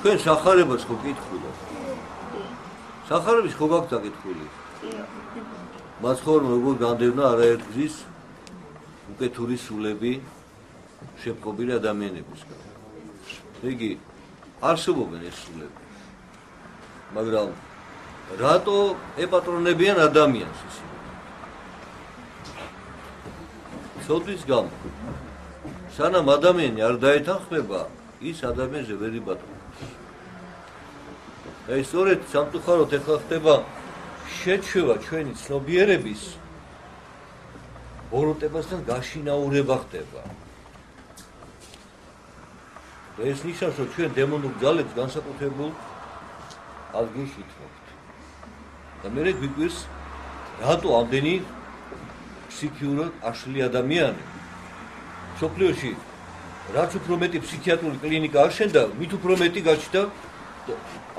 ჩვენ სახარებას ხო კითხულობთ? სახარების ხო გაქვთ დაკითხული? მაცხოვრებელმა როგორ განდევნა არაერთგზის უკეთური სულები შეპყრობილი ადამიანებისგან. იგი არსებობენ ეს სულები. მაგრამ რატო ეპატრონებიან ადამიანს ისინი? ცოდვის გამო. სანამ ადამიანი არ დაეთანხმება, ის ადამიანზე ვერ იბატრონებს. და სწორედ სამწუხაროდ ეხლა ხდება შეჩვევა ჩვენი ცნობიერების ბოროტებასთან გაშინაურება ხდება. და ეს ნიშნავს, რომ ჩვენ დემონურ ძალებს განსაკუთრებულ ადგილში ითმობთ. და მე გვიკვირს, რატო ამდენი ფსიქიურად აშლი ადამიანი სოფლიოში რაც უფრო მეტი ფსიქიატრული კლინიკა აშენდა, მით უფრო მეტი გაჩნდა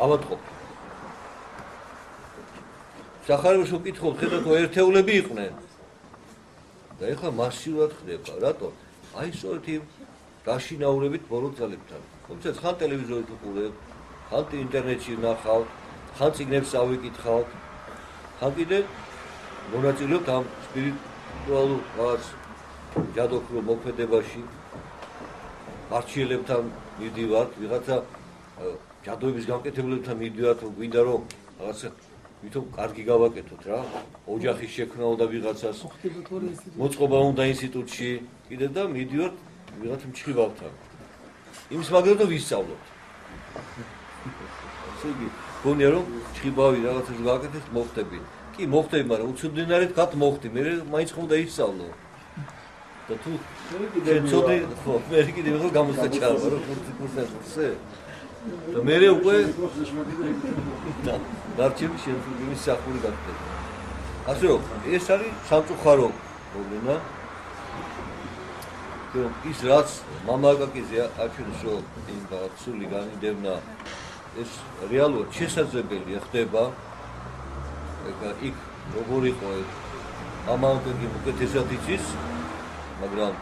ავადმყოფი. სახარებას ვკითხავთ, ხედავთ, ერთეულები იყვნენ. და ეხლა მასიურად ხდება. რატო? აი სწორედ იმ გაშინაურებით ბოროტ ძალებთან. თუმცა ხან ტელევიზორით უყურებ, ხან ინტერნეტში ვნახავთ, ხან წიგნებს წავიკითხავთ, ხან კიდე მონაწილეობთ ამ სპირიტუალურ რაღაც ჯადოქრულ მოქმედებაში. არჩიელებთან მივდივართ, ვიღაცა ჯადოების გამკეთებლებთან მივდივართ, რომ გვინდა რომ რაღაცა ვითომ კარგი გავაკეთოთ რა, ოჯახის შექმნაო და ვიღაცას მოწყობა უნდა ინსტიტუტში, კიდე და მივდივართ ვიღაც მჩხიბავთან. იმის მაგრად ვისწავლოთ. ესე იგი, გონია რომ მჩხიბავი რაღაცას გავაკეთეთ, მოხდები. კი, მოხდები, მაგრამ უცოდინარეთ გად მოხდი, მე მაინც ხომ დაისწავლო. და თუ ცოტა ხო, მე კიდე ვიღო გამოსაჭარო, რომ კურსზე. და მე უკვე დარჩები შემდგომი სახური გახდება. ასე რომ, ეს არის სამწუხარო პრობლემა. რომ ის რაც მამა აკაკიზე აჩვენებს, რომ იმ სული განიდევნა ეს რეალურად შესაძლებელია ხდება. იქ როგორ იყო მამა აკაკი უკეთესად იცის, მაგრამ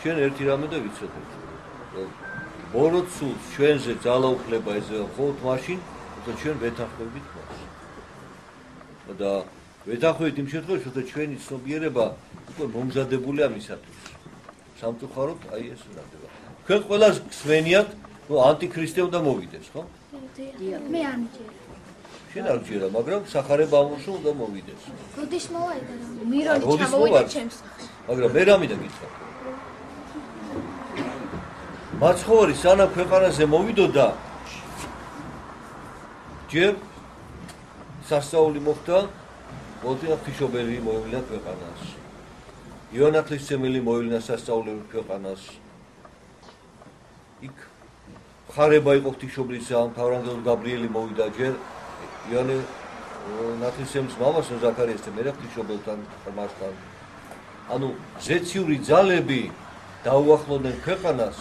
ჩვენ ერთი რამე და ვიცოდეთ, რომ ბოროტ სულს ჩვენზე ძალაუფლება ეძება მხოლოდ მაშინ, როცა ჩვენ ვეთანხმებით მას. და ვეთანხმებით იმ შემთხვევაში, როცა ჩვენი ცნობიერება უკვე მომზადებულია მისათვის. სამწუხაროდ აი ეს ნახდება. ჩვენ ყველას გვსმენიათ, რომ ანტიქრისტე უნდა მოვიდეს, ხო? მე არ მიჭირა. შენ არ გჯერა, მაგრამ სახარება ამუშო უნდა მოვიდეს. როდის მოვიდა რა? მირონი ჩამოვიდა ჩემს სახლში. მაგრამ მე რა მინდა გითხრა? მაცხოვარი სანამ ქვეყანაზე მოვიდოდა, ჯერ სასწაული მოხდა, მოდინა ღვთისმშობელი მოევლინა ქვეყანას. ივან ათლისმცემელი მოევლინა სასწაულები ქვეყანას. იქ ხარება იყო ღვთისმშობლისა, მთავარანგელოზ გაბრიელი მოვიდა ჯერ ივანე ათლისმცემლის მამასთან ზაქარიასთან, მერე ღვთისმშობელთან მასთან. ანუ ზეციური ძალები დაუახლოვდნენ ქვეყანას,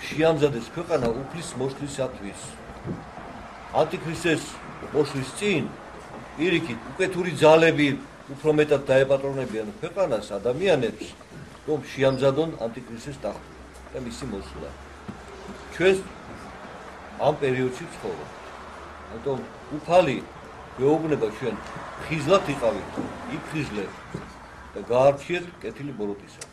შეამზადეს ქვეყანა უფლის მოშლისათვის. ანტიქრისტეს მოშლის წინ პირიქით უკეთური ძალები უფრო მეტად დაეპატრონებიან ქვეყანას, ადამიანებს, რომ შეამზადონ ანტიქრისტეს ტახტი და მისი მოსვლა. ჩვენ ამ პერიოდში ვცხოვრობთ. ამიტომ უფალი გვეუბნება ჩვენ ხიზლად იყავით, იფხიზლეთ და გაარჩიეთ კეთილი ბოროტისა.